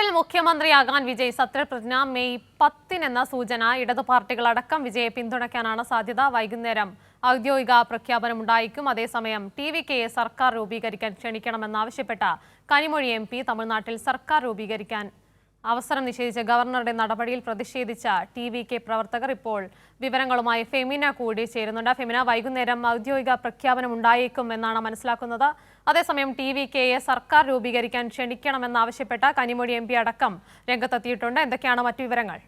തമിഴ്നാട്ടിൽ മുഖ്യമന്ത്രിയാകാൻ വിജയ് സത്യപ്രതിജ്ഞ മെയ് 10 എന്ന സൂചന. ഇടതു പാർട്ടികളടക്കം വിജയെ പിന്തുണയ്ക്കാനാണ് സാധ്യത. വൈകുന്നേരം ഔദ്യോഗിക പ്രഖ്യാപനമുണ്ടായിരിക്കും. അതേസമയം ടിവികെയെ സർക്കാർ രൂപീകരിക്കാൻ ക്ഷണിക്കണമെന്നാവശ്യപ്പെട്ട കനിമൊഴി MP തമിഴ്നാട്ടിൽ സർക്കാർ രൂപീകരിക്കാൻ അവസരം നിഷേധിച്ച ഗവർണറുടെ നടപടിയിൽ പ്രതിഷേധിച്ച TVK പ്രവർത്തകർ ഇപ്പോൾ വിവരങ്ങളുമായി ഫെമിന കൂടി ചേരുന്നുണ്ട്. ഫെമിന, വൈകുന്നേരം ഔദ്യോഗിക പ്രഖ്യാപനം ഉണ്ടായേക്കും എന്നാണ് മനസ്സിലാക്കുന്നത്. അതേസമയം TVKയെ സർക്കാർ രൂപീകരിക്കാൻ ക്ഷണിക്കണമെന്നാവശ്യപ്പെട്ട കനിമൊഴി MP അടക്കം രംഗത്തെത്തിയിട്ടുണ്ട്. എന്തൊക്കെയാണ് മറ്റു വിവരങ്ങൾ?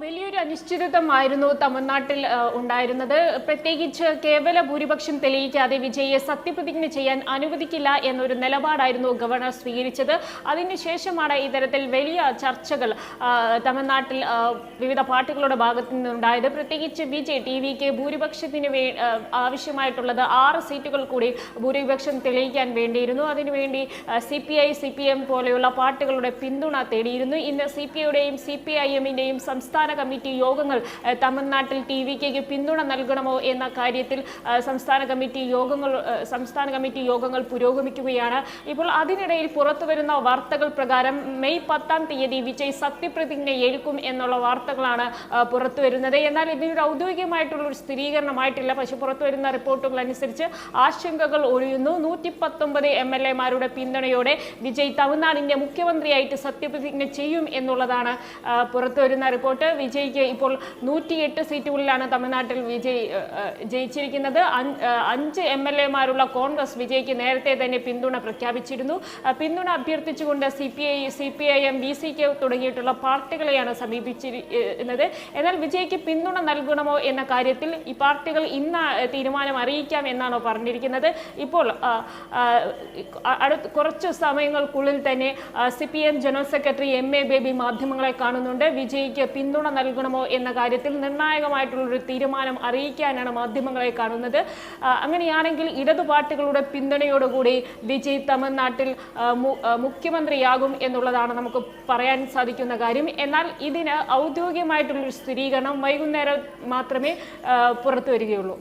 വലിയൊരു അനിശ്ചിതത്വമായിരുന്നു തമിഴ്നാട്ടിൽ ഉണ്ടായിരുന്നത്. പ്രത്യേകിച്ച് കേവല ഭൂരിപക്ഷം തെളിയിക്കാതെ വിജയെ സത്യപ്രതിജ്ഞ ചെയ്യാൻ അനുവദിക്കില്ല എന്നൊരു നിലപാടായിരുന്നു ഗവർണർ സ്വീകരിച്ചത്. അതിനുശേഷമാണ് ഇത്തരത്തിൽ വലിയ ചർച്ചകൾ തമിഴ്നാട്ടിൽ വിവിധ പാർട്ടികളുടെ ഭാഗത്തു നിന്നുണ്ടായത്. പ്രത്യേകിച്ച് TVK ഭൂരിപക്ഷത്തിന് ആവശ്യമായിട്ടുള്ളത് 6 സീറ്റുകൾ കൂടി ഭൂരിപക്ഷം തെളിയിക്കാൻ വേണ്ടിയിരുന്നു. അതിനുവേണ്ടി CPI, CPM പോലെയുള്ള പാർട്ടികളുടെ പിന്തുണ തേടിയിരുന്നു. ഇന്ന് CPIയുടെയും CPIMന്റെയും സംസ്ഥാന കമ്മിറ്റി യോഗങ്ങൾ തമിഴ്നാട്ടിൽ TVKയ്ക്ക് പിന്തുണ നൽകണമോ എന്ന കാര്യത്തിൽ സംസ്ഥാന കമ്മിറ്റി യോഗങ്ങൾ പുരോഗമിക്കുകയാണ്. ഇപ്പോൾ അതിനിടയിൽ പുറത്തുവരുന്ന വാർത്തകൾ പ്രകാരം മെയ് 10-ാം തീയതി വിജയ് സത്യപ്രതിജ്ഞ ഏൽക്കും എന്നുള്ള വാർത്തകളാണ് പുറത്തുവരുന്നത്. എന്നാൽ ഇതിനൊരു ഔദ്യോഗികമായിട്ടുള്ളൊരു സ്ഥിരീകരണമായിട്ടില്ല. പക്ഷേ പുറത്തുവരുന്ന റിപ്പോർട്ടുകൾ അനുസരിച്ച് ആശങ്കകൾ ഒഴിയുന്നു. 119 MLA-മാരുടെ പിന്തുണയോടെ വിജയ് തമിഴ്നാടിന്റെ മുഖ്യമന്ത്രിയായിട്ട് സത്യപ്രതിജ്ഞ ചെയ്യും എന്നുള്ളതാണ് പുറത്തുവരുന്ന റിപ്പോർട്ട്. വിജയ്ക്ക് ഇപ്പോൾ 108 സീറ്റുകളിലാണ് തമിഴ്നാട്ടിൽ വിജയ് ജയിച്ചിരിക്കുന്നത്. 5 MLA-മാരുള്ള കോൺഗ്രസ് വിജയ്ക്ക് നേരത്തെ തന്നെ പിന്തുണ പ്രഖ്യാപിച്ചിരുന്നു. പിന്തുണ അഭ്യർത്ഥിച്ചുകൊണ്ട് CPI, CPIM, VCK തുടങ്ങിയിട്ടുള്ള പാർട്ടികളെയാണ് സമീപിച്ചിരുന്നത്. എന്നാൽ വിജയ്ക്ക് പിന്തുണ നൽകണമോ എന്ന കാര്യത്തിൽ ഈ പാർട്ടികൾ ഇന്ന് തീരുമാനം അറിയിക്കാം എന്നാണോ പറഞ്ഞിരിക്കുന്നത്. ഇപ്പോൾ കുറച്ച് സമയങ്ങൾക്കുള്ളിൽ തന്നെ CPM general secretary MA baby മാധ്യമങ്ങളെ കാണുന്നുണ്ട്. വിജയ്ക്ക് പിന്തുണ നൽകണമോ എന്ന കാര്യത്തിൽ നിർണായകമായിട്ടുള്ളൊരു തീരുമാനം അറിയിക്കാനാണ് മാധ്യമങ്ങളെ കാണുന്നത്. അങ്ങനെയാണെങ്കിൽ ഇടതു പാർട്ടികളുടെ പിന്തുണയോടുകൂടി വിജയ് തമിഴ്നാട്ടിൽ മുഖ്യമന്ത്രിയാകും എന്നുള്ളതാണ് നമുക്ക് പറയാൻ സാധിക്കുന്ന കാര്യം. എന്നാൽ ഇതിന് ഔദ്യോഗികമായിട്ടുള്ളൊരു സ്ഥിരീകരണം വൈകുന്നേരം മാത്രമേ പുറത്തു വരികയുള്ളൂ.